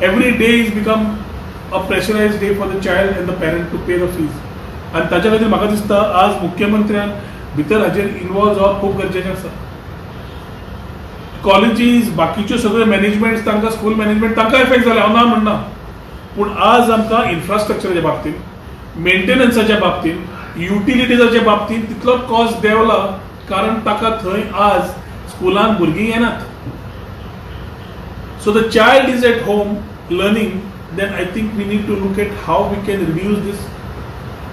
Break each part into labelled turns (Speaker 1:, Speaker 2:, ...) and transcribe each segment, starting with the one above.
Speaker 1: Every day is become a pressurized day for the child and the parent to pay the fees. आणि ताच्या खातीर म्हाका दिसता आज मुख्यमंत्र्यान भितर हाचेर इन्वॉल्व जावप खूब गरजेचें आसा. कॉलेजीस बाकीच्यो सगळ्यो मॅनेजमेंट तांकां स्कूल मॅनेजमेंट तांकां इफेक्ट जाले, हांव ना म्हणना, पूण आज आमकां इन्फ्रास्ट्रक्चराच्या बाबतींत, मेंटेनन्साच्या बाबतींत, युटिलिटीजाच्या बाबतींत तितलो कॉस्ट देंवला कारण ताका थंय आज स्कुलांत भुरगीं येनात. So the child is at home learning, then I think we need to look at how we can reduce this,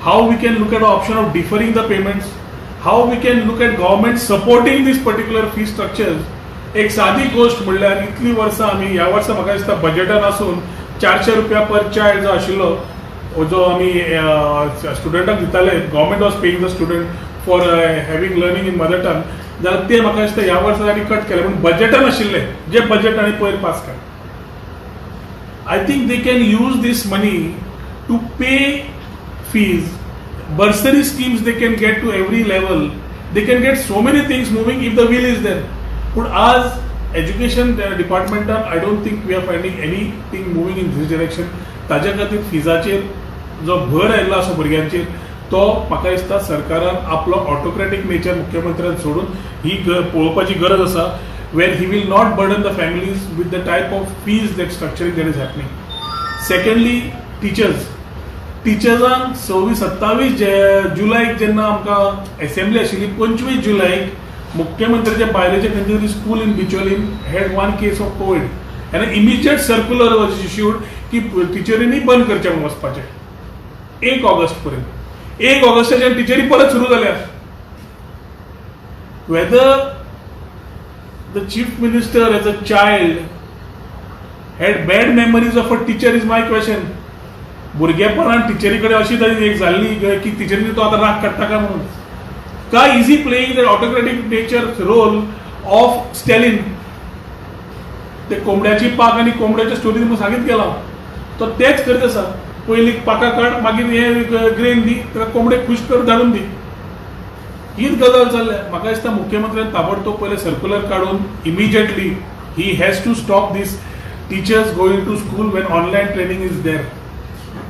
Speaker 1: how we can look at the option of deferring the payments, how we can look at government supporting these particular fee structures. एक साधी गोष्ट म्हणल्यार इतली वर्सां आमी ह्या वर्सा म्हाका दिसता बजेटान आसून 400 रुपया पर चायल्ड जो आशिल्लो जो आमी स्टुडंटाक दिताले, government was paying the student for having learning in mother tongue, जाल्यार ते म्हाका दिसता ह्या वर्सा तांणी कट केले, पूण बजेटान आशिल्ले जे बजेट तांणी पयर पास केले. I think they can use this money to pay fees, bursary schemes they can get to every level, they can get so many things moving if the will is there. But as education department, I don't think we are finding anything moving in this direction. ताज्या खातीर फिजाचेर जो भर आयिल्लो आसा भुरग्यांचेर तो म्हाका दिसता सरकारान आपलो ऑटोक्रेटिक नेचर मुख्यमंत्र्यान सोडून ही पळोवपाची गरज आसा, where he will not burden the families with the type of fees that structuring that is happening. Secondly टिचर्सांक 26-27 जुलैक जेन्ना आमकां असेंब्ली आशिल्ली, 25 जुलैक मुख्यमंत्र्याच्या बायलेचे खंयतरी school in Bicholim had one case of covid and immediate circular was issued की टिचरींनी बंद करचे म्हणून वचपाचें 1 ऑगस्ट पर्यंत. 1 ऑगस्टाच्यान टिचरी परत सुरू जाल्या. Whether the chief minister as a child had bad memories of a teacher is my question. भुरगेपणान टिचरी कडेन अशी तरी एक जाल्ली की टिचरींनी तो आतां राग काडटा काय म्हणून. काय is he playing the autocratic nature role of Stalin. ते कोंबड्याची पाक आनी कोंबड्याच्या स्टोरी सांगीत गेला तो तेच करीत आसा. पयलीं पाका काड, मागीर हे ग्रेन दी, ताका कोंबडे खुश कर धाडून दी, हीच गजाल चल्ल्या. म्हाका दिसता मुख्यमंत्र्यान ताबडतोब पयले सर्क्युलर काडून immediately he has to stop this teachers going to school when online training is there.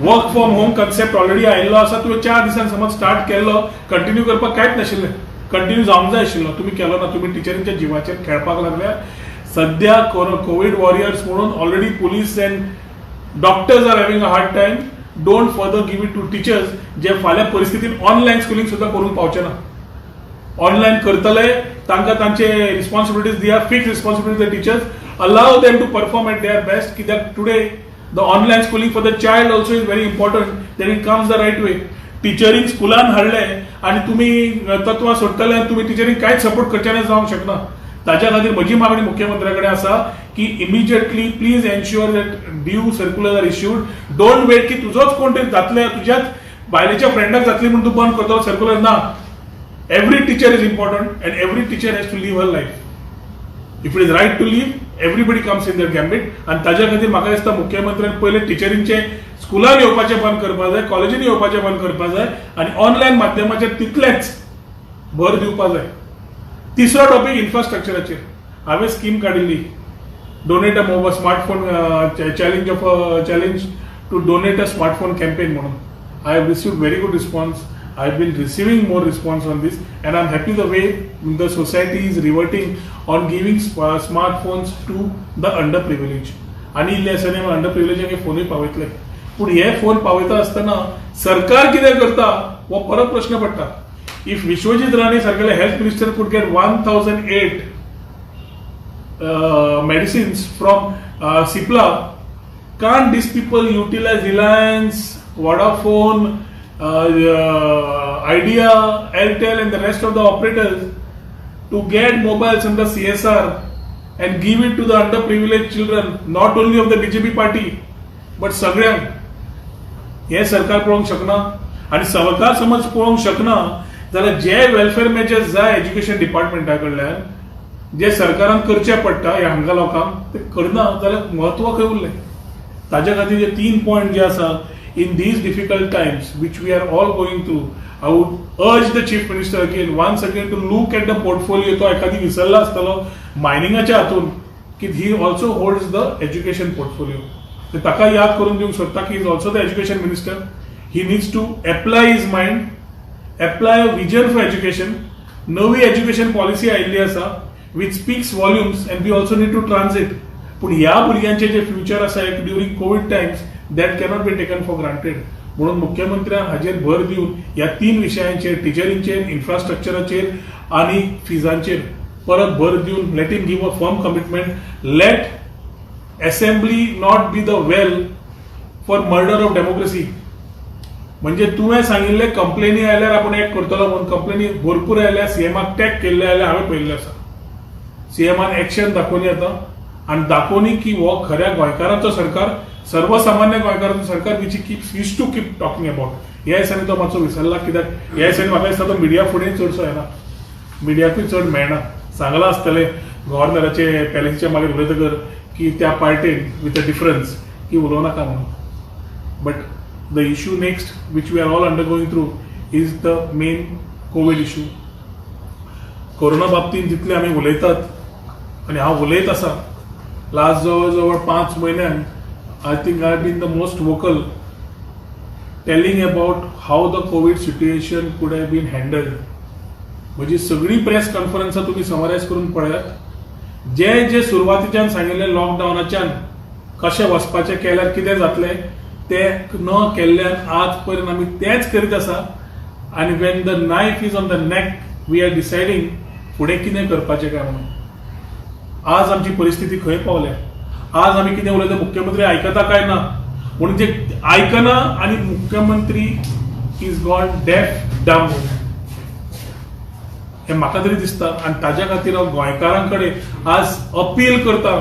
Speaker 1: Work from home concept already आयिल्लो आसा. तुवें 4 दिसान समज स्टार्ट केल्लो, कंटिन्यू करपाक कांयच नाशिल्लें, कंटिन्यू जावंक जाय आशिल्लो, तुमी केलो ना. तुमी टिचरींच्या जिवाचेर खेळपाक लागल्या. सद्या कोविड वॉरियर्स म्हणून already police and doctors are having a hard time. Don't further give it to teachers जे फाल्यां परिस्थितीन ऑनलायन स्कुलिंग सुद्दां करूंक पावचे ना. ऑनलायन करतले, तांकां तांचे रिस्पॉन्सिबिलिटीज दिया, fix responsibilities the teachers, allow them to perform at their best. कित्याक today the online schooling for the child also is very important, that it comes the right way. टिचरींग स्कुलान हाडले आनी तुमी तत्वां सोडटले आनी तुमी टिचरींक कांयच सपोर्ट करचे जावंक शकना. ताच्या खातीर म्हजी मागणी मुख्यमंत्र्या कडेन आसा की immediately please ensure that due circular are issued. Don't wait की तुजोच कोण तरी जातले, तुज्याच बायलेच्या फ्रेंडाक जातली म्हणून तूं बंद करतलो सर्क्युलर. ना, every teacher is important and every teacher has to live her life. If it is right to live, everybody comes in that gambit. आनी ताच्या खातीर म्हाका दिसता मुख्यमंत्र्यान पयले टिचरींचे स्कुलान येवपाचें बंद करपाक जाय, कॉलेजीन येवपाचें बंद करपाक जाय आनी ऑनलायन माध्यमाचेर तितलेंच भर दिवपाक जाय. तिसरो टॉपीक इन्फ्रास्ट्रक्चराचेर. हांवें स्कीम काडिल्ली, donate a smartphone challenge to donate a smartphone campaign म्हणून. I have received very good response. I have been receiving more response on this and I am happy the way the society is reverting on giving smartphones to the underprivileged. आणि इल्ले आसानी अंडरप्रिविलेजांक फोनूय पावयतले, पूण हे phone पावयता आसतना सरकार कितें करता हो परत प्रश्न पडटा. इफ विश्वजीत राणे सारकेले health minister could get 1008 medicines from Cipla, can't these people utilize Reliance, Vodafone, Idea, Airtel and the rest of the operators to get mobiles under CSR and give it to the underprivileged children, not only of the BJP party but सगळ्यांक. हे सरकार पळोवंक शकना आनी सरकार समज पळोवंक शकना जाल्यार जे वेलफेअर मेजर्स जाय एज्युकेशन डिपार्टमेंटा कडल्यान जे सरकारान करचे पडटा ह्या हांगा लोकांक ते करना जाल्यार म्हत्व खंय उरलें. ताज्या खातीर जे 3 पॉयंट जे आसा in these difficult times which we are all going through, I would urge the Chief Minister once again to look at the portfolio. तो एखादी विसरला आसतलो मायनिंगाच्या हातून की he also holds the education portfolio. तर ताका याद करून दिवंक सोदता की is also the education minister. He needs to apply his mind, apply a vision for education. नवी एज्युकेशन पॉलिसी आयिल्ली आसा which speaks volumes and we also need to transit. पूण ह्या भुरग्यांचे जे फ्युचर आसा during covid times that cannot be taken for granted. म्हणून मुख्यमंत्र्यान हाजेर भर दिवन ह्या 3 विशयांचेर, टिचरींचेर, इन्फ्रास्ट्रक्चराचेर आणि फिजांचेर परत भर दिवन let him give a firm commitment. Let assembly not be the well for murder of democracy. म्हणजे तुवें सांगिल्ले कंप्लेनी आयल्यार आपण एक करतलो म्हणून कंप्लेनी भरपूर आयल्या, सीएमाक टॅग केल्ले आयल्या, हांवें पळयल्ले आसा. सीएमान एक्शन दाखोवनी येता आणि दाखोवनी की हो खऱ्या गोंयकारांचो सरकार, सर्वसामान्य गोंयकारांचो सरकार which use to keep talking about. ह्या दिसांनी तो मातसो विसरला. कित्याक ह्या दिसांनी म्हाका दिसता तो मिडिया फुडें चडसो येना, मिडियाकूय चड मेळना. सांगला आसतले गव्हर्नराचे पॅलेसीच्या मागीर उलयतकर की त्या पार्टीन विथ अ डिफरन्स की उलोव नाका म्हणून. But the issue next which we are all undergoing through is the main covid issue. Corona बाबतींत जितले आमी उलयतात आनी हांव उलयत आसा लास्ट जवळ जवळ 5 म्हयन्यान I think I have been the most vocal telling about how the COVID situation could have been handled. म्हणजे सगळी प्रेस कॉन्फरन्सां तुम्ही समरायज करून पळयात. जे जे सुरवातीच्यान सांगिल्ले लॉकडावनाच्यान कशें वचपाचें केल्यार कितें जातलें ते न केल्ल्यान आज पर्यंत आमी तेच करीत आसा. आनी when the knife is on the neck we are deciding फुडें कितें करपाचें काय म्हणून. आज आमची परिस्थिती खंय पावल्या. आज आम्ही कितें उलयता मुख्यमंत्री आयकता काय ना म्हणून जे आयकना आणि मुख्यमंत्री इज गॉन डेफ डम हे म्हाका तरी दिसता. आणि ताज्या खातीर हांव गोंयकारांकडे आज अपील करता,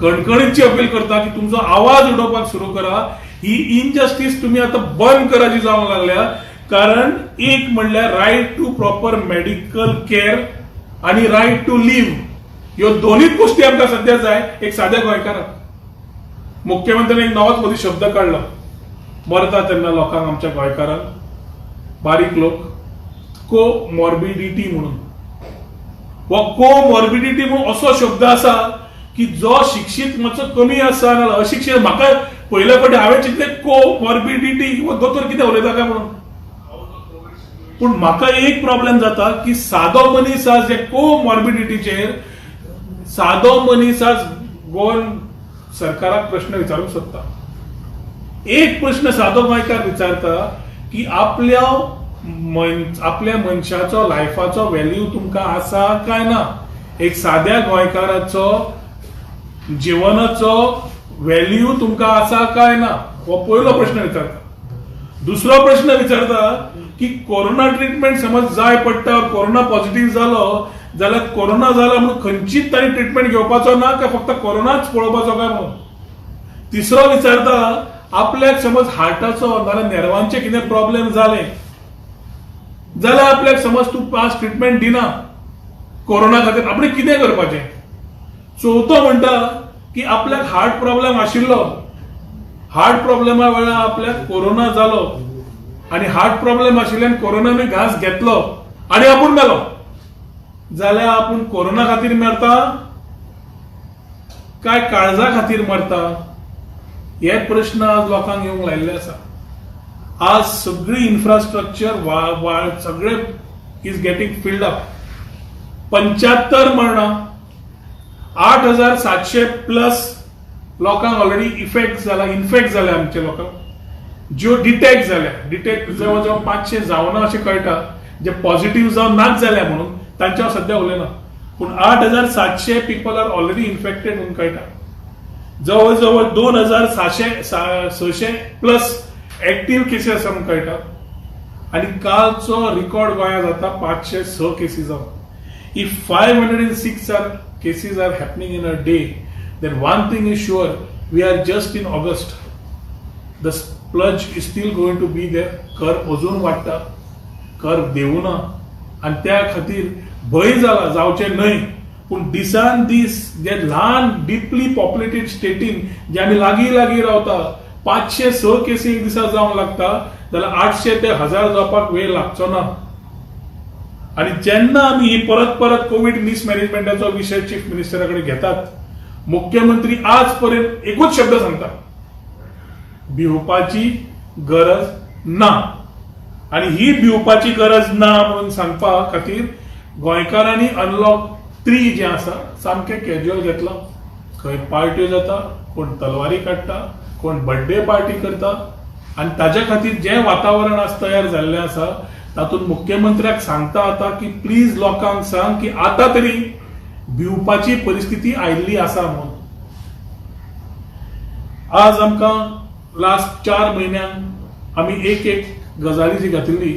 Speaker 1: कणकणीची अपील करता की तुमचो आवाज उडोवपाक सुरू करा. ही इनजस्टीस तुम्ही आता बंद करा जी जावंक लागल्या. कारण एक म्हणल्यार right to proper medical care आणि रायट टू लिव्ह ह्यो दोन्हीच गोष्टी आमकां सध्या जाय एक साध्या गोंयकाराक. मुख्यमंत्र्यान एक नवोच मदीं शब्द काडला मरता तेन्ना लोकांक, आमच्या गोंयकारांक, बारीक लोक कोमॉर्बिडिटी म्हणून. हो कोमॉर्बिडिटी म्हणून असो शब्द आसा की जो शिक्षीत मातसो कमी आसा नाल्यार अशिक्षीत. म्हाका पयल्या फावटी हांवें चिंतलें कोमॉर्बिडिटी दोतोर कितें उलयता काय म्हणून. पूण म्हाका एक प्रॉब्लेम जाता की सादो मनीस आज जे कोमॉर्बिडिटीचेर सादो मनीस आज गोवन सरकाराक प्रश्न विचारूंक सोदता. एक प्रश्न सादो गोंयकार विचारता की आपल्या मनशाचो लायफाचो व्हॅल्यू तुमकां आसा काय ना. एक साध्या गोंयकाराचो जिवनाचो व्हॅल्यू तुमकां आसा काय ना हो पयलो प्रश्न विचारता. दुसरो प्रश्न विचारता की कोरोना ट्रीटमेंट समज जाय पडटा, कोरोना पॉझिटिव्ह जालो जाल्यार कोरोना जाला म्हणून खंयचीच ताणी ट्रीटमेंट घेवपाचो ना काय फक्त कोरोनाच पळोवपाचो काय म्हणून. तिसरो विचारता आपल्याक समज हार्टाचो नाल्यार नेर्वांचे कितें प्रॉब्लेम जाले जाल्यार आपल्याक समज तूं पास ट्रीटमेंट दिना कोरोना खातीर आपण कितें करपाचें. चवथो म्हणटा की आपल्याक हार्ट प्रॉब्लेम आशिल्लो, हार्ट प्रॉब्लेमा वेळार आपल्याक कोरोना जालो आणि हार्ट प्रॉब्लेम आशिल्ल्यान कोरोनाने घास घेतलो आणि आपूण मेलो जाल्यार आपूण कोरोना खातीर मरता काय काळजा खातीर मरता. हे प्रश्न आज लोकांक येवंक लायिल्ले आसा. आज सगळी इन्फ्रास्ट्रक्चर सगळे is getting filled up. 75 मरणां, 8,700 plus लोकांक ऑलरेडी इन्फेक्ट जाल्या आमच्या लोकांक. ज्यो डिटेक्ट जवळ जवळ 500 जावना अशें कळटा. जे पॉझिटिव्ह जावन नाच जाल्या म्हणून तांच्या सध्या उलयना. पूण 8,700 पीपल आर ऑलरेडी इन्फेक्टेड म्हणून कळटा. जवळ जवळ 2,600 प्लस एक्टिव्ह केसीस आसा म्हणून कळटा. आणि कालचो रिकॉर्ड गोंयांत जाता 506 केसीस जावन. If 506 cases are happening in a day, then one thing is sure, we are just in August. The splurge is still going to be there. Curve अजून वाडटा, curve देवना आणि त्या खातीर भय जाला जावचे न्हय. पूण दिसान दीस जे ल्हान डीपली पॉप्युलेटेड स्टेटीन जे आमी लागीं रावता 506 केसी एक दिसा जावंक लागता जाल्यार 800 ते 1000 जावपाक वेळ लागचो ना. आणि जेन्ना आमी ही परत कोविड मिसमॅनेजमेंटाचो विशय चीफ मिनिस्टराकडे घेतात, मुख्यमंत्री आज पर्यंत एकूच शब्द सांगता भिवपाची गरज ना. आणि ही भिवपाची गरज ना म्हणून सांगपा खातीर गोंयकारांनी अनलॉक 3 जे आसा सामकें कॅज्युअल घेतला. खंय पार्ट्यो जाता, कोण तलवारी काडटा, कोण बर्थडे पार्टी करता, आणि ताज्या खातीर जें वातावरण आज तयार जाल्लें आसा तातूंत मुख्यमंत्र्याक सांगता आता की प्लीज लोकांक सांग की आतां तरी भिवपाची परिस्थिती आयिल्ली आसा म्हणून. आज आमकां लास्ट 4 म्हयन्यांक आमी एक गजाली जी घातिल्ली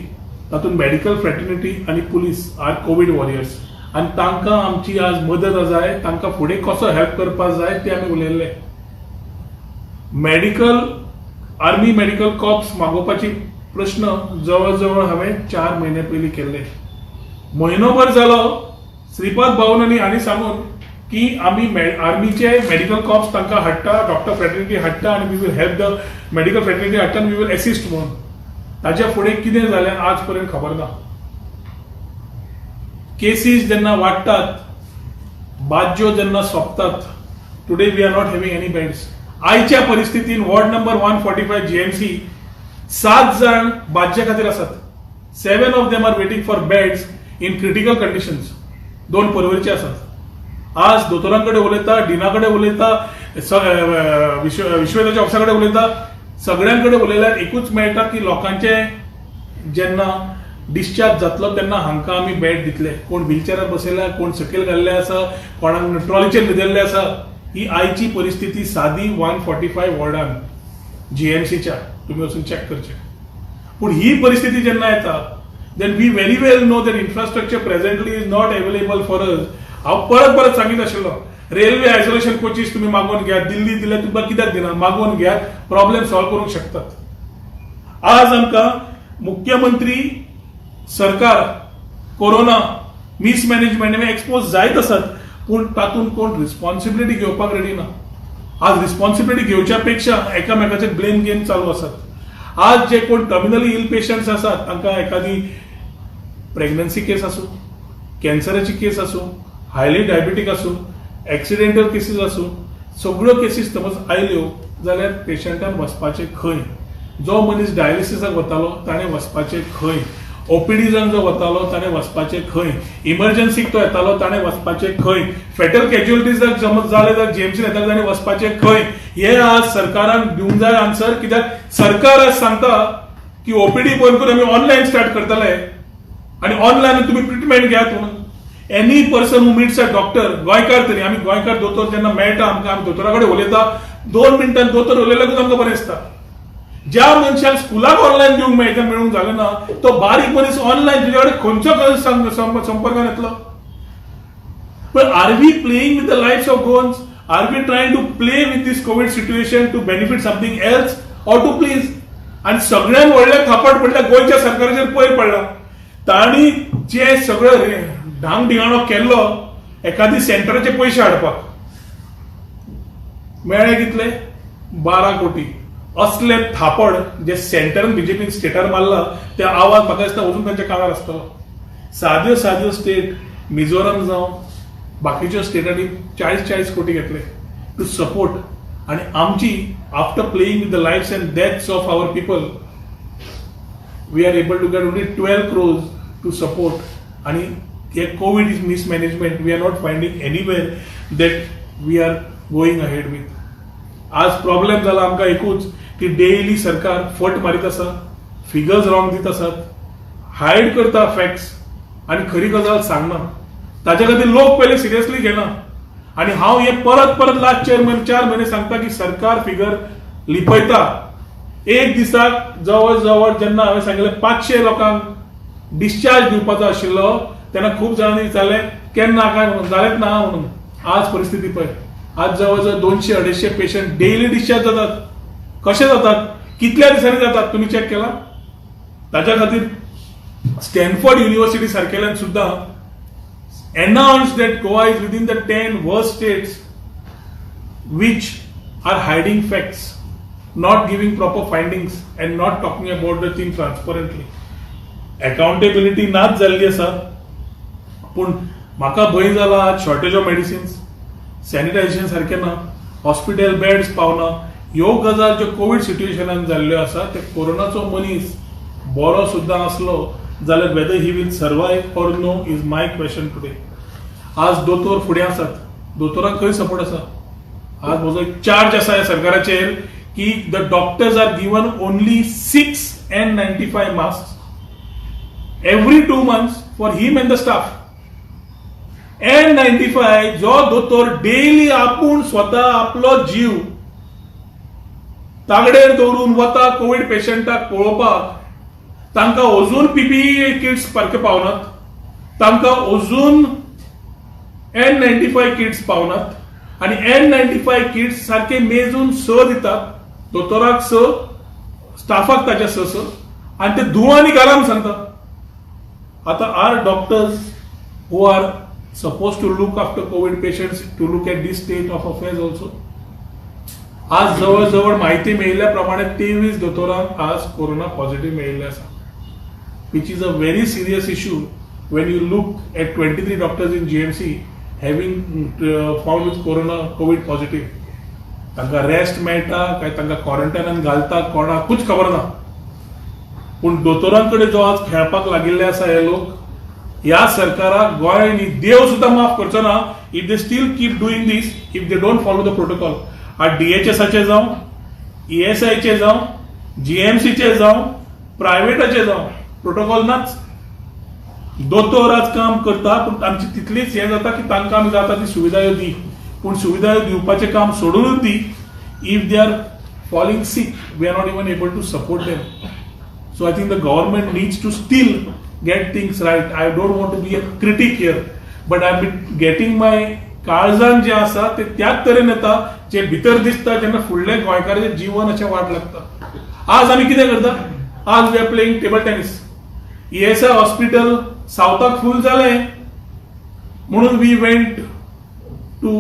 Speaker 1: तातूंत मेडिकल फ्रॅटर्निटी आनी पुलीस आर कोविड वॉरियर्स, आनी तांकां आमची आज मदत जाय, तांकां फुडें कसो हेल्प करपाक जाय ते आमी उलयल्ले. आर्मी मेडिकल कॉप्स मागोवपाची प्रश्न जवळ जवळ हांवें 4 म्हयने पयलीं केल्ले. म्हयनोभर जालो श्रीपाद भवनानी हांणी सांगून की आमी आर्मीचे मेडिकल कॉप्स तांकां हाडटा, डॉक्टर फ्रॅटर्निटी हाडटा आनी we will help the medical fraternity हाडटा आनी वी वील असिस्ट म्हणून. ताच्या फुडें कितें जालें आज पर्यंत खबर ना. केसीस जेन्ना वाडटात, बाज्यो जेन्ना सोंपतात, today we are not having any beds. आयच्या परिस्थितीन वॉर्ड नंबर 145 जीएमसी 7 जाण बाज्या खातीर आसात. 7 of them are waiting for beds in critical conditions. 2 पर्वरीचे आसात. आज दोतोरांकडे उलयता, डिनाकडे उलयता, विश्वविद्यालयाच्या ऑफिसाकडे उलयता, सगळ्यांकडे उलयल्यार एकूच मेळटा की लोकांचे जेन्ना डिस्चार्ज जातलो तेन्ना हांकां आमी बेड दितले. कोण व्हीलचॅरार बसयल्या, कोण सकयल घाल्ले आसा, कोणाक ट्रॉलीचेर न्हिदल्ले आसा. ही आयची परिस्थिती सादी 145 वॉर्डान जीएमसीच्या तुम्ही वचून चॅक करचे. पूण ही परिस्थिती जेन्ना येता then we very well know that infrastructure presently is not available for us. हांव परत सांगीत आशिल्लो रेल्वे आयसोलेशन कोचीस तुम्ही मागोवन घ्या, दिल्ली दिल्या तुमकां कित्याक दिना, मागोवन घ्या, प्रॉब्लेम सॉल्व करूंक शकतात. आज आमकां मुख्यमंत्री सरकार कोरोना मिसमॅनेजमेंट एक्सपोज जायत आसात, पूण तातूंत कोण रिस्पॉन्सिबिलिटी घेवपाक रेडी ना. आज रिस्पॉन्सिबिलिटी घेवच्या पेक्षा एकामेकाचे ब्लेम गेम चालू आसात. आज जे कोण टर्मिनली इल पेशंट्स आसात तांकां एखादी प्रेग्नन्सी केस आसूं, कॅन्सराची केस आसूं, हायली डायबिटीक आसूं, एक्सिडेंटल केसीस आसूं, सगळ्यो केसीस समज आयल्यो जाल्यार पेशंटान वचपाचें खंय. जो मनीस डायलिसिसाक वतालो ताणें वचपाचें खंय, ओपीडीजांक जो वतालो ताणें वचपाचें खंय, इमर्जन्सीक तो येतालो ताणें वचपाचें खंय, फेटल कॅज्युअलिटीज समज जाले जाल्यार जीएमसीन येताले ताणें वचपाचें खंय. हे आज सरकारान दिवंक जाय आन्सर. कित्याक सरकार आज सांगता की ओपीडी बंद करून आमी ऑनलायन स्टार्ट करतले आनी ऑनलायन तुमी ट्रिटमेंट घेयात म्हणून. Any person who meats a doctor, गोंयकार तरी आमी गोंयकार दोतोर जेन्ना मेळटा आमकां, आमी दोतोरा कडेन उलयता, 2 मिनटान दोतोर उलयल्याकूच आमकां बरें दिसता. ज्या मनशाक स्कुलाक ऑनलायन दिवंक मेळूंक जालें ना, तो बारीक मनीस ऑनलायन तुजे कडेन खंयचो संपर्कान येतलो. पण are we playing with the lives of Goans? Are we trying to play with this covid situation to benefit something else or to please? आणि सगळ्यात व्हडलें थापट म्हटल्यार गोंयच्या सरकाराचेर पयर पडला. तांणी जे सगळं ढांग ढिगाणो केल्लो एखादी सेंटराचे पयशे हाडपाक, मेळ्ळे कितले? 12 कोटी. असले थापड जे सेंटरान बीजेपीन स्टेटार मारला ते आवाज म्हाका दिसता अजून तांच्या कानार आसतलो. साद्यो स्टेट मिझोराम जावं बाकीच्या स्टेटांनी 40 कोटी घेतले टू सपोर्ट. आणि आमची after playing with the lifes and deaths of our people we are able to get only 12 crores to support. आणि हे covid is mismanagement we are not finding anywhere that we are going ahead with. आज problem जाला आमकां एकूच की daily सरकार फट मारीत आसा, फिगर्स रॉंग दित आसात, हायड करता फॅक्ट्स आणि खरी गजाल सांगना. ताच्या खातीर लोक पहिले सिरियसली घेना. आणि हांव हे परत लास्ट 4 म्हयने सांगता की सरकार फिगर लिपयता. एक दिसाक जवळ जवळ जेन्ना हांवें सांगिल्लें 500 लोकांक डिस्चार्ज दिवपाचो आशिल्लो तेन्ना खूब जाणांनी विचारलें केन्ना काय म्हणून, जालेंच ना म्हणून. आज परिस्थिती पळय, आज जवळ जवळ 200-250 पेशंट डेली डिस्चार्ज जातात. कशे जातात, कितल्या दिसांनी जातात, तुम्ही चेक केला? ताच्या खातीर स्टॅनफोर्ड युनिव्हर्सिटी सारकेल्यान सुद्धा announced that Goa is within the 10 worst states which are hiding facts, not giving proper findings and not talking about the thing transparently. Accountability नाच जाल्ली आसा. पूण म्हाका भंय जाला आज शॉर्टेज ऑफ मेडिसिन्स, सॅनिटायझेशन सारकें ना, हॉस्पिटल बेड्स पावना, ह्यो गजाल ज्यो कोविड सिच्युएशनान जाल्ल्यो आसा ते कोरोनाचो मनीस बरो सुद्दां आसलो जाल्यार whether he will survive or no is my question today. आज दोतोर फुडें आसात, दोतोरांक खंय सपोर्ट आसा? आज म्हजो एक चार्ज आसा ह्या सरकाराचेर की the doctors are given only 6 N95 masks every 2 months for him and the staff. N95 जो दोतोर डेली आपूण स्वता आपलो जीव तागडेर दवरून वता कोविड पेशंटाक पळोवपाक, तांकां अजून पीपीई किट्स सारके पावनात, तांकां अजून N95 किट्स पावनात आणि N95 किट्स सारखे मेजून स दितात, दोतोराक स, स्टाफाक ताच्या स आणि ते धुवांनी घाला म्हूण सांगतात. आता are doctors who are suppose to look after covid patients to look at this state of affairs also. आज जवळजवळ माहिती मेळिल्ल्या प्रमाणे 23 दोतोरांक आज कोरोना पॉझिटिव्ह मेळिल्ले आसा, which is a very serious issue when you look at 23 doctors in GMC having found with COVID positive. तांकां rest मेळटा काय तांकां क्वारंटायनान घालता कोणाकूच खबर ना. पूण दोतोरांकडे जो आज खेळपाक लागिल्ले आसा हे लोक, ह्या सरकाराक गोंय देव सुद्दां माफ करचो ना if they still keep doing this, if they don't follow the protocol. आज DHSचे जावं, ESIचे जावं, GMCचे जावं, प्रायव्हेटाचे जावं, प्रोटोकॉल नाच. दोतोर आज काम करता पूण आमची तितलीच हे जाता की तांकां आमी जाता ती सुविधा दी, पूण सुविधा दिवपाचें काम सोडूनच दी. If they are falling sick we are not even able to support them. So I think the government needs to still get things right. I don't want to be a critic here, but I am getting my काळजान जे आसा ते त्याच तरेन येता जे भितर दिसता जेन्ना फुडले गोंयकाराचें जीवन अशें वाट लागता. आज आमी कितें करता? आज we are playing table tennis. ESI hospital सावथाक फूल जालें म्हणून वी वेंट टू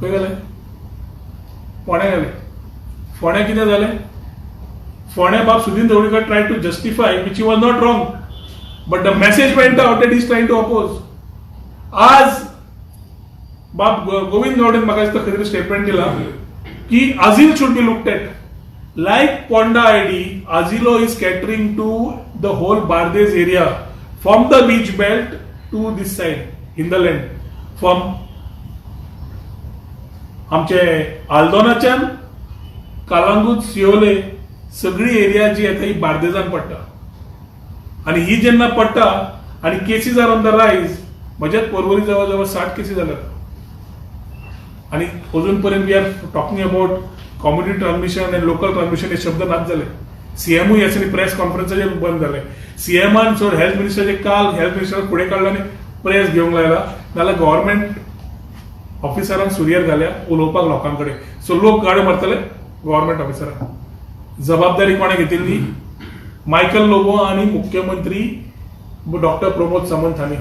Speaker 1: खंय गेले? फोंड्या गेले. फोंड्या कितें जालें? फोंड्या बाब Sudin Dhavalikar try to justify which was not wrong, but the message went out that is trying to oppose. आज बाब गोविंद गावडेन म्हाका दिसता खंय तरी स्टेटमेंट दिला की Azil should be looked at. Like Ponda ID, Azilo is catering to the whole Bardes area from the beach belt to this side, hinterland. From आमचे आल्दोनाच्यान कालांगूट सियोले सगळी एरिया जी येता ही बार्देजान पडटा आणि ही जेन्ना पडटा आणि केसीज आर ऑन द रायज. म्हज्याच परवरी जवळ 60 केसीस जाल्यात आणि अजून पर्यंत we are talking about community transmission आणि लोकल ट्रान्समिशन हे शब्द नाच झाले. सीएमओ याचे प्रेस कॉन्फरन्साचेर बंद झाले. सीएमान सो हेल्थ मिनिस्टरचे काल हेल्थ मिनिस्टर फुडें काडला आनी प्रेस घेवंक लायला, नाल्यार गव्हर्नमेंट ऑफिसरांक सुरयेर घाल्या उलोवपाक लोकांकडे. सो लोक गाडे मारतले गव्हर्नमेंट ऑफिसरांक. जबाबदारी कोणे घेतिल्ली? मायकल लोबो आणि मुख्यमंत्री डॉक्टर प्रमोद सावंत हांणी.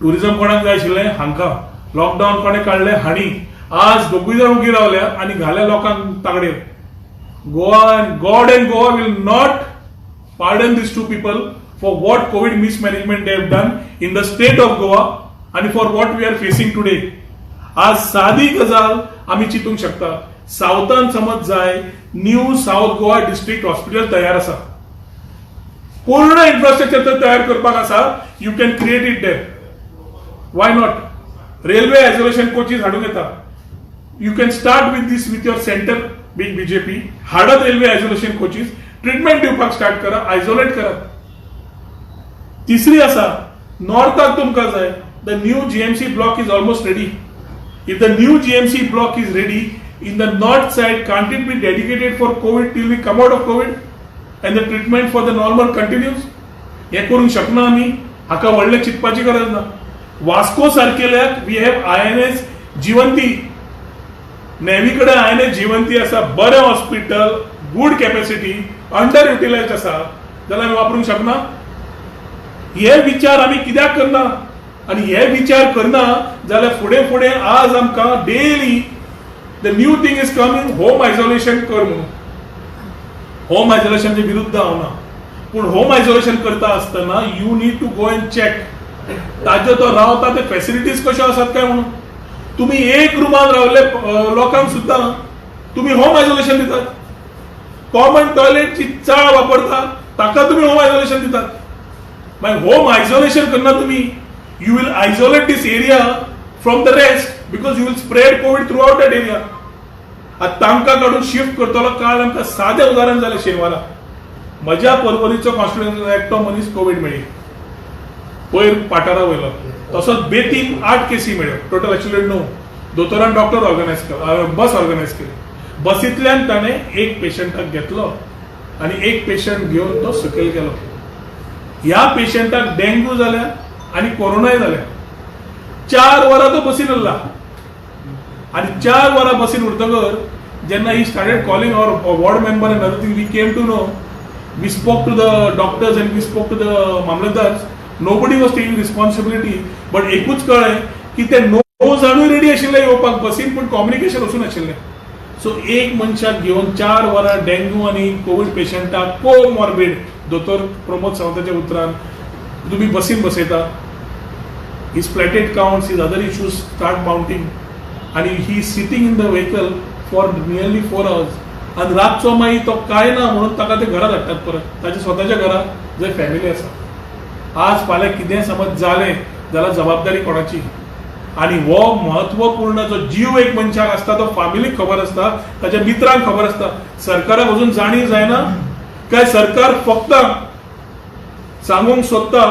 Speaker 1: टुरिझम कोणाक जाय आशिल्लें? हांकां. लॉकडाऊन कोणे काढले? हांणी. आज दोगूय जाण उगी रावल्या आणि घाल्या लोकांक तागडेर. Goa, God and Goa will not pardon these two people for what COVID mismanagement they have done in the state of Goa and for what we are facing today. आज साधी गजाल आम्ही चिंतूंक शकता. सावथान समज जाय new south Goa district hospital तयार आसा, पूर्ण इन्फ्रास्ट्रक्चर तयार करपाक आसा. You can create it there. Why not? Railway isolation coaches हाडूंक येता. You can start with this with your centre big BJP. हाडत रेल्वे आयसोलेशन कोचीस, ट्रीटमेंट दिवपाक स्टार्ट करा, आयसोलेट करा. तिसरी आसा नॉर्थाक तुमकां जाय. The new GMC block is almost ready. If the new GMC block is ready in the north side, can't it be dedicated for COVID till we come out of COVID and the treatment for the normal continues? हे करूंक शकना आमी. हाका व्हडले चिंतपाची गरज ना. वास्को सारकेल्याक वी हॅव INS जिवंती. नेव्हीकडे INS जिवंती आसा. बरें hospital, good capacity, under utilise आसा जाल्यार आमी वापरूंक शकना. हे विचार आमी कित्याक करना? आणि हे विचार करना जाल्यार फुडें फुडें आज आमकां daily the new thing is coming, home isolation कर म्हणून. होम आयसोलेशनच्या विरुद्ध हांव ना, पूण होम आयसोलेशन करता आसतना you need to go and check ताजे तो रावता ते फॅसिलिटीज कश्यो आसात काय म्हणून. तुम्ही एक रुमान रावले लोकांक सुद्दां तुम्ही होम आयसोलेशन दितात. कॉमन टॉयलेटची चाळ वापरता ताका तुम्ही होम आयसोलेशन दितात. मागीर होम आयसोलेशन करना तुम्ही. You will isolate this area from the rest because you will spread Covid through out that area. तांकां काढून शिफ्ट करतलो काळ आमकां सादें उदाहरण जालें शेनवारा. म्हज्या परवरीचो कॉन्स्टिट्युएन्सीचो एकटो मनीस कोविड मेळ्ळी पयर पाठारा वयलो. तसोच बेतीन 8 केसी मेळ्ळ्यो. Total actually 9. दोतोरान डॉक्टर ऑर्गनायज केलो, बस ऑर्गनायज केली. बसींतल्यान ताणें एक पेशंटाक घेतलो आनी एक पेशंट घेवन तो सकयल गेलो. ह्या पेशंटाक डेंग्यू जाल्या आनी कोरोनाय जाल्या. 4 वरां तो बसीन उरला आनी 4 वरां बसीन उरतकर जेन्ना he started calling our ward member and other thing we came to know, we spoke to the doctors and we spoke to the मामलेदार्स. Nobody was taking responsibility. But एकूच कळ्ळें की ते 9 जाणूय रेडी आशिल्ले येवपाक बसीन, पूण कम्युनिकेशन वचून आशिल्लें. सो एक मनशाक घेवन 4 वरां डेंग्यू आनी कोविड पेशंटाक कोमॉर्बिड, दोतोर प्रमोद सावंताच्या उतरान तुम्ही बसीन बसयता. His platelet counts, his other issues start mounting आणि he sitting in the vehicle for nearly 4 hours. आणि रातचो मागीर तो काय ना म्हणून ताका ते घरा धाडटात परत ताच्या स्वताच्या घरा जंय फॅमिली आसा. आज फाल्यां कितें समज जालें जाल्यार जबाबदारी कोणाची. आणि हो महत्वपूर्ण जो जीव एक मनशाक असता तो फॅमिलीक खबर असता, ताच्या मित्रांक खबर असता. सरकाराक अजून जाणीव जायना काय सरकार फक्त सांगूंक सोदता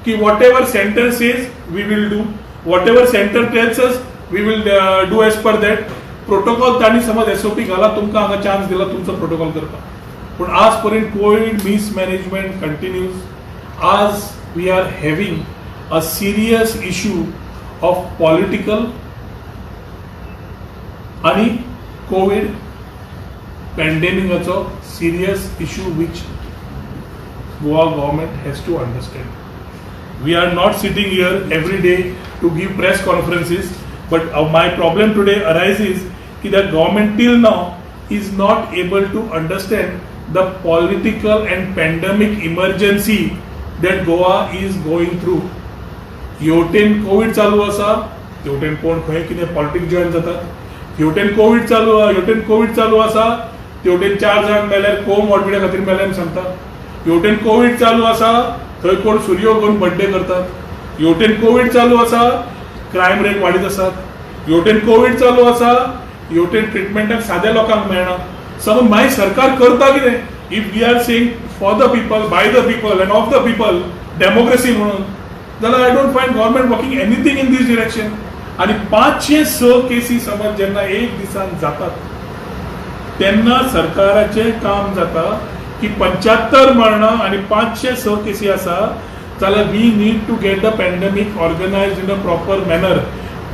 Speaker 1: की whatever centre says we will do, whatever centre tells us we will do as per that. Protocol तांणी समज SOP घाला, तुमकां हांगा चान्स दिला तुमचो प्रोटोकॉल करपाक. पूण आज पर्यंत कोविड मिसमॅनेजमेंट कंटिन्यूज. आज we are having a serious issue of political आणि कोविड pandemic'aचो serious issue which Goa government has to understand. We are not sitting here every day to give press conferences, but my problem today arises that government till now is not able to understand the political and pandemic emergency that Goa is going through. हेवटेन Covid चालू आसा, हेवटेन कोण खंय कितें politics join जातात. हेवटेन Covid चालू आसा, तेवटेन 4 जाण मेल्यार कोमॉर्बिडा खातीर मेल्यान सांगतात. हेवटेन कोविड चालू आसा, थंय कोण सूर्यो घेवन बर्थडे करतात. हेवटेन कोविड चालू आसा, क्रायम रेट वाडीत आसात. हेवटेन कोविड चालू आसा, हेवटेन ट्रिटमेंटाक साद्या लोकांक मेळना. समज मागीर सरकार करता कितें? If we are saying for the people, by the people and of the people, democracy म्हणून, जाल्यार I don't find government working anything in this direction. आणि 506 केसी समज जेन्ना एक दिसान जातात तेन्ना सरकाराचे काम जाता की 75 मरणां आणि 506 केसी आसा जाल्यार we need to get the pandemic organised in a proper manner.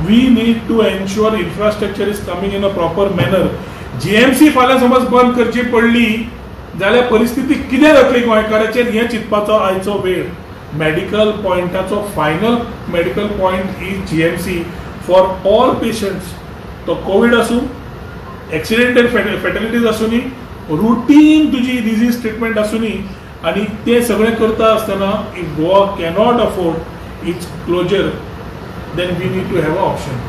Speaker 1: We need to ensure infrastructure is coming in a proper manner. GMC फाल्यां समज बंद करची पडली जाल्यार परिस्थिती कितें जातली गोंयकाराचेर हें चिंतपाचो आयचो वेळ. मेडिकल पॉइंटाचो final medical point is GMC for all patients. तो कोविड आसूं, एक्सिडेंटल फॅटलिटीज आसूनी, रुटीन तुजी डिजीज ट्रिटमेंट आसूनी, आणि ते सगळें करता आसतना if Goa cannot afford its closure then we need to have a option.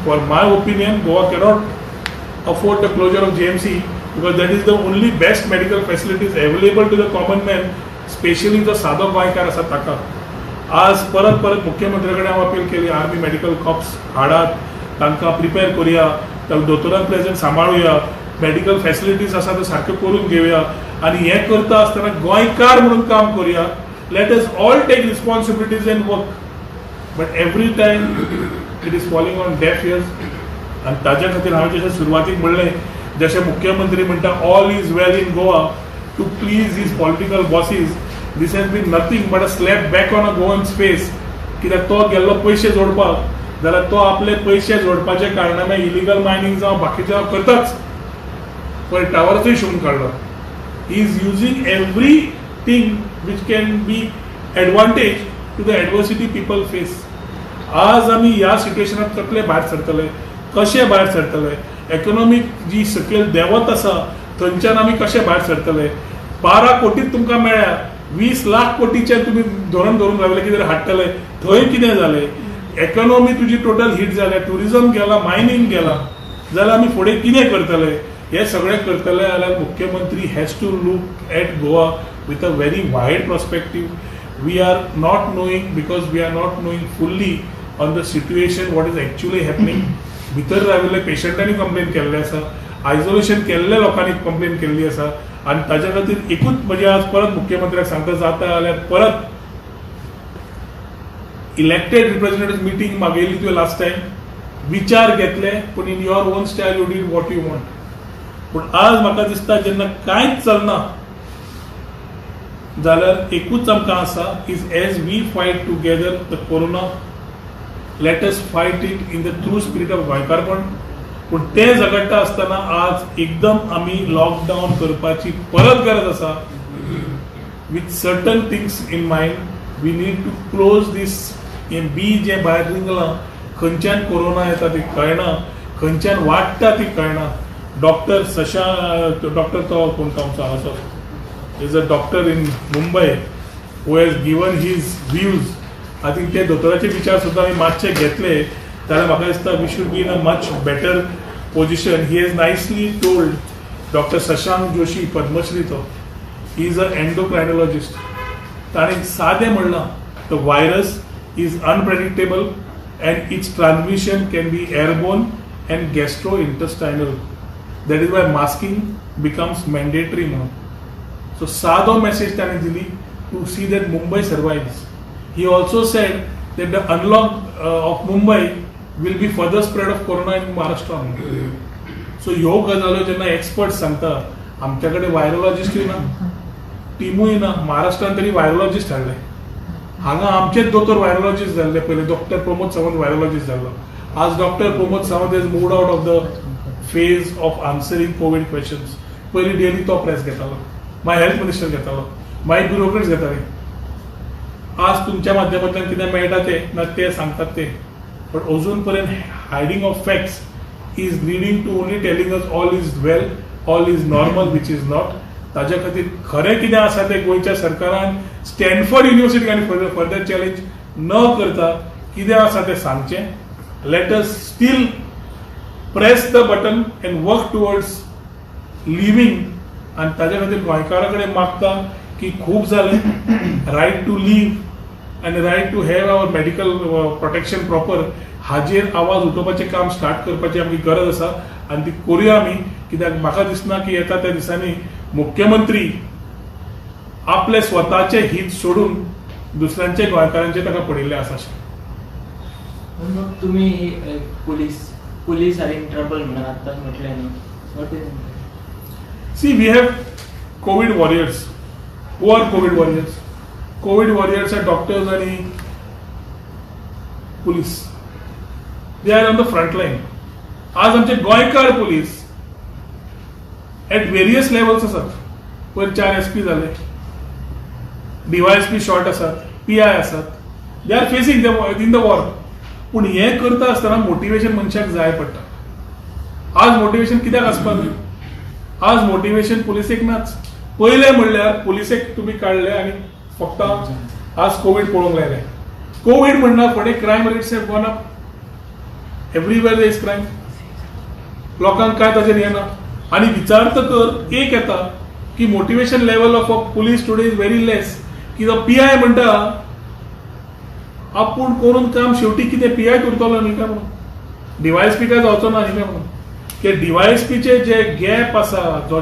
Speaker 1: For my opinion Goa cannot afford the closure of GMC because that is the only best medical facilities available to the common man, specially जो साधो गोंयकार आसा ताका. आज परत मुख्यमंत्री कडेन हांव अपील केली, आर्मी मेडिकल कॉप्स हाडात, तांकां प्रिपेर करुया, दोतोरांक प्रेझेंट सांबाळुया, मेडिकल फॅसिलिटीज आसा त्यो सारक्यो करून घेवया आणि हें करता आसतना गोंयकार म्हणून काम करुया. Let us all take responsibilities and work. But every time it is falling on deaf ears. आणि ताज्या खातीर हांवें जशें सुरवातीक म्हणलें, जशें मुख्यमंत्री म्हणटा all is well in Goa, to please these political bosses, this has been nothing but a slap back on a Goan's face. कित्याक तो गेल्लो पयशे जोडपाक जाल्यार तो आपले पयशे जोडपाचे कारणान इलिगल मायनिंग जावं बाकीचे करताच, पण टावरचोय शोधून काडलो. He is using everything which can be advantage to the adversity people face. आज आमी ह्या सिच्युएशनात कसले भायर सरतले, कशे भायर सरतले, इकॉनॉमिक जी सकयल देंवत आसा थंयच्यान आमी कशे भायर सरतले. 12 कोटी तुमकां मेळ्ळ्या, 20 लाख कोटीचे तुम्ही धोरण धरून रावले कितें हाडटले, थंय कितें जालें, इकॉनॉमी तुजी टोटल हिट जाल्या, टुरिझम गेला, मायनिंग गेला, जाल्यार आमी फुडें कितें करतले. हे सगळे करतले जाल्यार मुख्यमंत्री has to look at Goa with a very wide perspective. We are not knowing because we are not knowing fully on the situation what is actually happening. भितर राविल्ले पेशंटांनी कंप्लेन केल्ले आसा, आयसोलेशन केल्ल्या लोकांनी कंप्लेन केल्ली आसा आनी ताच्या खातीर एकूच म्हणजे आज परत मुख्यमंत्र्याक सांगता जाता जाल्यार परत इलेक्टेड रिप्रेझेंटेटिव्ह मिटींग मागयली तुवें लास्ट टायम, विचार घेतले पूण in your own style you did what you want. पूण आज म्हाका दिसता जेन्ना कांयच चलना जाल्यार एकूच आमकां आसा is as we fight together the corona, let us fight it in the true spirit of गोंयकारपण. पूण तें झगडटा आसतना आज एकदम आमी लॉकडावन करपाची परत गरज आसा with certain things in mind. We need to close these. हें बीज जें भायर रिंगलां, खंयच्यान कोरोना येता ती कळना, खंयच्यान वाडटा ती कळना. डॉक्टर डॉक्टर तो कोण तो आमचो हांगासो is a doctor in Mumbai who has given his views. I think ते दोतोराचे विचार सुद्दां आमी मातशे घेतले जाल्यार म्हाका दिसता we should be in a much better position. He has nicely told doctor Shashank Joshi Padmashri तो, ही इज अ एंडोक्रायनोलॉजिस्ट. ताणें सादें म्हणलां the virus is unpredictable and its transmission can be airborne and gastrointestinal. That is why masking becomes mandatory now. So sado message tane dili to see that Mumbai survives. He also said that the unlock of Mumbai will be further spread of corona in Maharashtra. So ह्यो गजाल्यो जेन्ना expert सांगता, आमच्याकडे वायरोलॉजिस्टूय ना, टिमूय ना. महाराष्ट्रान तरी virologist हाडले. हांगा आमचेच दोतोर वायरोलॉजिस्ट जाल्ले. पयले डॉक्टर प्रमोद सावंत वायरोलॉजिस्ट जाल्लो. आज doctor Pramod Sawant is moved out of the phase of answering Covid questions. पयलीं डेली तो प्रेस घेतालो, मागीर हेल्थ मिनिस्टर घेतालो, मागीर ब्युरोक्रेट्स घेताले. आज तुमच्या माध्यमांतल्यान कितें मेळटा ते सांगतात ते. बट अजून पर्यंत hiding of facts is leading to only telling us all is well, all is normal, which is not. ताज्या खातीर खरें कितें आसा तें गोंयच्या सरकारान स्टॅनफोर्ड युनिव्हर्सिटीक आनी फर्दर चॅलेंज न करता कितें आसा तें सांगचें. Let us still press the button and work towards living. आनी ताज्या खातीर गोंयकारा कडेन मागता की खूब जालें, रायट टू लीव आनी right to have our medical protection proper, हाजेर आवाज उठोवपाचें काम स्टार्ट करपाची आमची गरज आसा आनी ती करुया आमी. कित्याक म्हाका दिसना की येता त्या दिसांनी मुख्यमंत्री आपले स्वताचे हित सोडून दुसऱ्यांचे गोंयकारांचे ताका पडिल्ले आसा.
Speaker 2: मग तुम्ही पुलीस आर इन ट्रबल म्हणून आताच म्हटलें न्ही.
Speaker 1: See we have covid warriors. Who are covid warriors? Covid warriors are doctors आनी police. They are on the front line. आज आमचे गोंयकार पुलीस एट वेरियस लेवल्स आसात. पयर 4 SP जाले, DYSP शॉर्ट आसात, PI आसात. They are facing in the war. पूण हें करता आसतना मोटिवेशन मनशाक जाय पडटा. आज मोटिवेशन कित्याक आसपाक जाय? आज मोटिवेशन पुलिसेक नाच. पयलें म्हणल्यार पुलिसेक तुमी काडले आनी फक्त आज कोविड पळोवंक लायले. कोविड म्हणना फुडें crime rates have gone up. Everywhere there is crime. लोकांक काय ताचेर येना. आनी विचारता तर एक येता की motivation level of a police today is very less. की जो PI म्हणटा आपूण करून काम शेवटी कितें PI करतलो न्ही काय म्हणून, DYSP काय जावचो ना न्ही काय म्हणून. की DYSPचे जे गॅप आसा, जो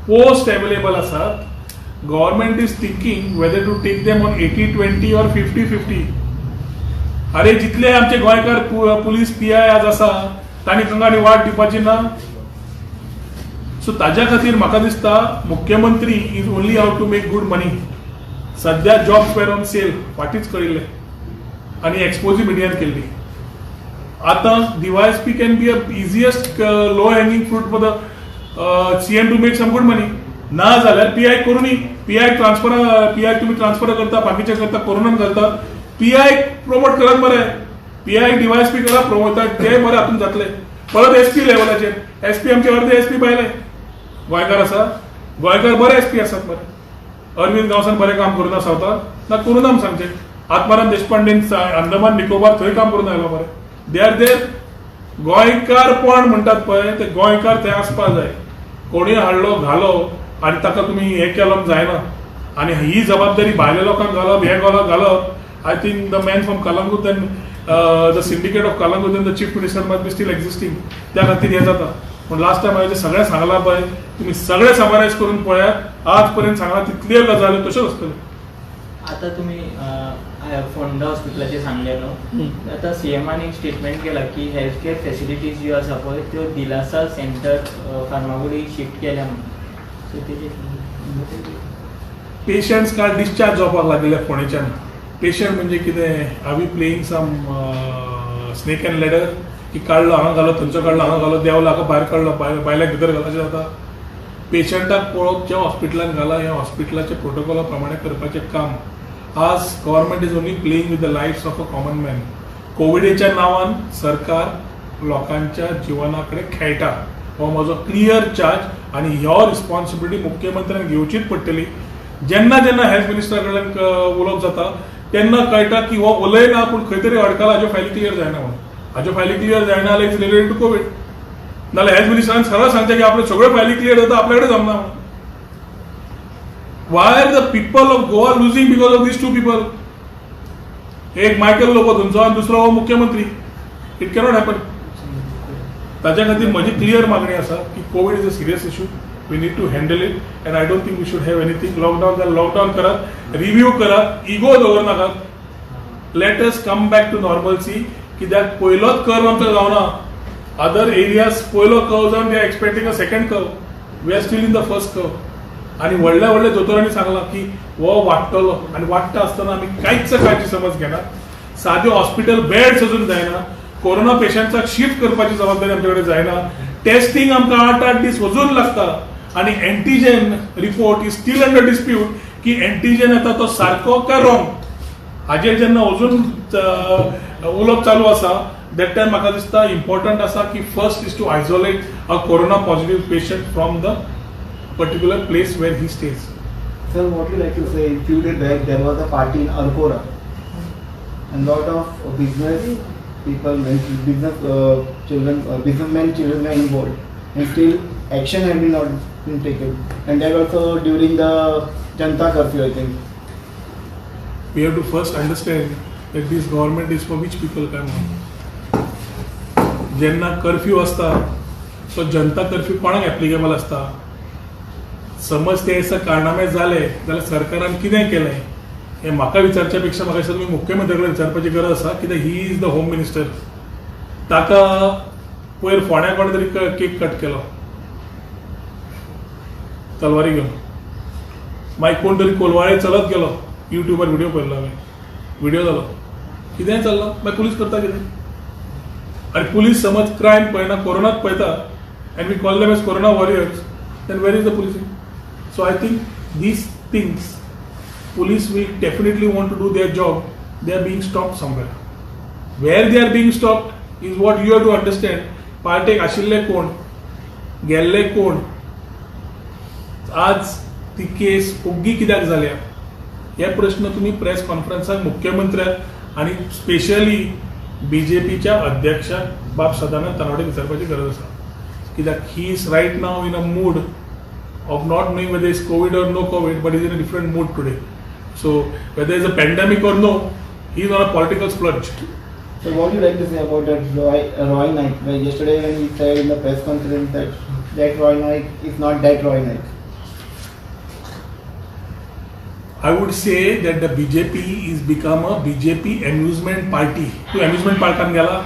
Speaker 1: पोस्ट अवेलेबल आसात, government is thinking whether to take them on 80-20 or 50-50. अरे जितले आमचे गोंयकार पुलीस PI आज आसा तांणी तांकां आनी वाट दिवपाची ना. सो ताज्या खातीर म्हाका दिसता मुख्यमंत्री is only how to make good money. सध्या जॉब्स वेर ऑन सेल फाटींच कळिल्लें आनी एक्सपोजी मिडियान केल्ली. आतां DYSP can be a easiest low hanging fruit for the CM to make some good money. ना जाल्यार PI करूनी. PI तुम्ही ट्रान्सफर करता, बाकीचे करता, कोरोनान घालता. PI प्रमोट करात मरे. PI DYSP करा प्रमोट, ते बरें हातून जातले. परत SP लेवलाचेर SP आमचे अर्धे SP पाहिले गोंयकार आसा. गोंयकार बरे SP आसात मरे. अरविंद गांवसान बरें काम करून सावथाक ना करून आम सांगचे. आत्माराम देशपांडेन अंदमान निकोबार थंय काम करून आयलो मरे. They are there. गोंयकारपण म्हणटात पळय ते गोंयकार थंय आसपाक जाय. कोणी हाडलो घालो आनी ताका तुमी हें केलो जायना आनी ही जबाबदारी भायल्या लोकांक घालप हे घालप I think the man from Calangute end the syndicate of Calangute end the chief minister must be steel existing त्या खातीर हें जाता पण लास्ट टायम हांवें सगळें सांगलां पळय तुमी सगळें समरायज करून पळयात आज पर्यंत सांगला तितल्यो गजाल्यो तश्योच आसतल्यो.
Speaker 2: आता तुम्ही फोंडा हॉस्पिटलाचे सांगले न्हू आता सीएमान एक स्टेटमेंट केला की हेल्थ केअर फॅसिलिटीज ज्यो आसा पळय त्यो दिलासा सेंटर फार्मागुडी शिफ्ट केल्या म्हणून सो तेजे
Speaker 1: पेशंट्स काल डिस्चार्ज जावपाक लागले फोंडेच्यान. पेशंट म्हणजे कितें are we playing some snake and ladder की काढलो हांगा घालो थंयचो काडलो हांगा घालो देंवलो हाका भायर काडलो बायल्याक भितर घालो अशें जाता. पेशंटाक पळोवप ज्या हॉस्पिटलान घाला ह्या हॉस्पिटलाच्या प्रोटोकॉला प्रमाणे करपाचें काम आज government is only playing with the lifes of a common man. कोविडच्या नांवान सरकार लोकांच्या जिवनाकडे खेळटा हो म्हजो क्लियर चार्ज आनी ह्यो रिस्पॉन्सिबिलिटी मुख्यमंत्र्यान घेवचीच पडटली. जेन्ना जेन्ना हेल्थ मिनिस्टरा कडल्यान उलोवप जाता तेन्ना कळटा की हो उलयना पूण खंय तरी अडकला हाज्यो फायली क्लियर जायना म्हणून. हाज्यो फायली क्लियर जायना जाल्यार इट्स रिलेटेड टू कोविड. नाल्यार हेल्थ मिनिस्टरान सरळ सांगता की आपल्यो सगळ्यो फायली क्लियर जाता आपल्या कडेन जमना म्हणून. Why are the people of Goa losing because of these two people. एक मायकल लोबो थंयचो आनी दुसरो हो मुख्यमंत्री. It cannot happen. ताच्या खातीर म्हजी क्लियर मागणी आसा की covid is a serious issue. We need to handle it and I don't think we should have anything. Lockdown जाल्यार लॉकडाऊन करात, रिव्ह्यू करात, इगो दवरनाकात. Let us come back to normalcy. कित्याक पयलोच कर्व आमकां जावना. अदर एरियाज पयलो curve जावन they are expecting a second curve. We are still in the first curve. आणि व्हडल्या व्हडल्या दोतोरांनी सांगलां की हो वाडटलो आनी वाडटा आसतना आमी कांयच काळजी समज घेना. साद्यो हॉस्पिटल बेड्स अजून जायना. कोरोना पेशंट्साक शिफ्ट करपाची जबाबदारी आमचे कडेन जायना. टेस्टिंग आमकां 8-8 दीस अजून लागता आनी antigen report is steel under dispute की एंटीजेन येता तो सारको काय रॉंग हाजेर जेन्ना अजून उलोवप चालू आसा दॅट टायम म्हाका दिसता इम्पॉर्टंट आसा की first is to isolate a corona positive patient from the particular place where he stays.
Speaker 3: Sir, what would you like to say? A few days back, there was a party in Alcora, and lot of business people, businessmen children were involved, and still action has been not been taken. And that also during the Janata curfew, I think.
Speaker 1: We have to first understand that this government is for which people come on. Jenna curfew असता, so जनता curfew कोणाक applicable असता? समज ते असं कारणामे झाले जाल्यार सरकारान कितें केलें हें म्हाका विचारच्या पेक्षा म्हाका दिसता तुमी मुख्यमंत्री कडेन विचारपाची गरज आसा कित्याक he is the home minister. ताका पयर फोंड्या कोणे तरी केक कट केलो तलवारी घेवन. मागीर कोण तरी कोलवाळे चलत गेलो. युट्यूबार व्हिडिओ पळयलो हांवें. व्हिडिओ जालो कितेंय चल्लां मागीर पुलीस करता कितें. आनी पुलीस समज क्रायम पळयना कोरोनाच पळयता and we call them as corona warriors then where is the policing? So I think these things police will definitely want to do their job. They are being stopped somewhere. Where they are being stopped is what you have to understand. Partake आशिल्ले कोण गेल्ले कोण आज ती केस ओग्गी कित्याक जाल्या हे प्रश्न तुम्ही प्रेस कॉन्फरन्साक मुख्यमंत्र्याक आणि स्पेशली बीजेपीच्या अध्यक्षाक बाब सदानंद तनवडे विचारपाची गरज आसा. That he is right now in a mood of not knowing whether it's COVID or no COVID, but he's in a different mood today. So whether it's a pandemic or no, he's on a political splurge.
Speaker 3: So what do you like to say about that Roy Naik? Well, yesterday when he said in the press conference that Roy Naik is not that Roy Naik.
Speaker 1: I would say that the BJP is become a BJP amusement party. To amusement parkan गेला.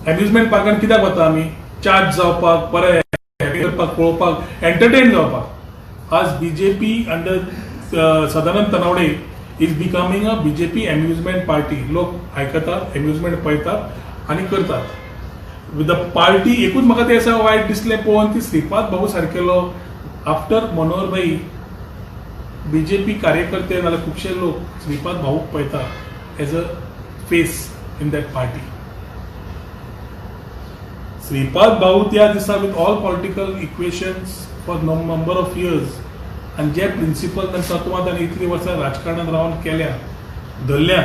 Speaker 1: Amusement parkan कित्याक वता आमी? Charge जावपाक बरें करपाक पळोवपाक entertain जावपाक. आज BJP under Sadanand Tanavade is becoming a BJP amusement party. लोक आयकतात एम्युजमेंट पळयतात आनी करतात. विथ द पार्टी एकूच म्हाका ते असं वायट दिसलें पळोवन की श्रीपाद भाऊ सारकेलो आफ्टर मनोहर भाई बीजेपी कार्यकर्ते नाल्यार खुबशे लोक श्रीपाद भाऊक पळयतात as a face in that party. Shripad भाऊ त्या दिसा with all political equations for number of years आनी जे प्रिंसिपल तत्वांत आनी इतली वर्सां राजकारणांत रावन केल्या धरल्या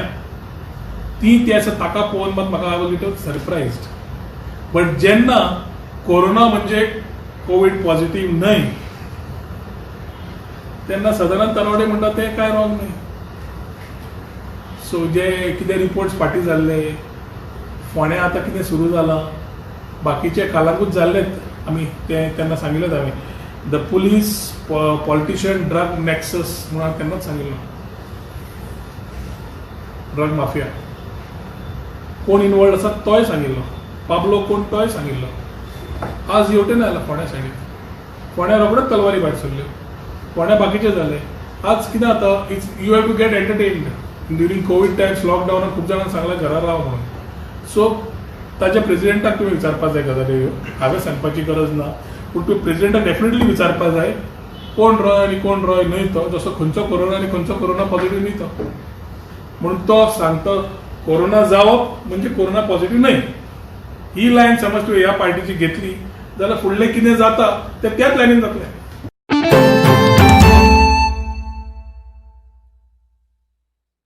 Speaker 1: ती ते आसा ताका पळोवन मात म्हाका आय वॉज लिटल सरप्रायज्ड. बट जेन्ना कोरोना म्हणजे कोविड पॉझिटिव्ह नाही त्यांना सदानंद तनवडे म्हणटा ते काय रॉंग नाही. सो जे कितें रिपोर्ट्स फाटीं जाल्ले फोंड्या आतां कितें सुरू जालां बाकीचे कालांगूच जाल्लेत आमी तेन्ना सांगिल्लेत हांवें द पुलीस पॉलिटिशियन ड्रग नॅक्सस म्हणून तेन्नाच सांगिल्लो ड्रग माफिया कोण इनवॉल्ड आसा तोय सांगिल्लो पाबलो कोण तोय सांगिल्लो आज येवटेन आयला फोंड्या सायडीन फोंड्या रोखडेच तलवारी भायर सरल्यो फोंड्या बाकीचे जाले आज कितें जाता it's you have to get entertained during covid times लॉकडावनाक खूब जाणांक सांगलें घरा राव म्हणून सो ताच्या प्रेसिडेंटाक तुमी विचारपाक जाय गजाली ह्यो हांवें सांगपाची गरज ना पूण तुवें प्रेसिडेंटाक डेफिनेटली विचारपाक जाय कोण रॉय आनी कोण रॉय न्हय तो जसो खंयचो कोरोना आनी खंयचो कोरोना पॉझिटिव्ह न्हय तो म्हणून तो सांगतो कोरोना जावप म्हणजे कोरोना पॉझिटिव्ह न्हय ही लायन समज तुवें ह्या पार्टीची घेतली जाल्यार फुडलें कितें जाता तें त्याच लायनीन जातलें.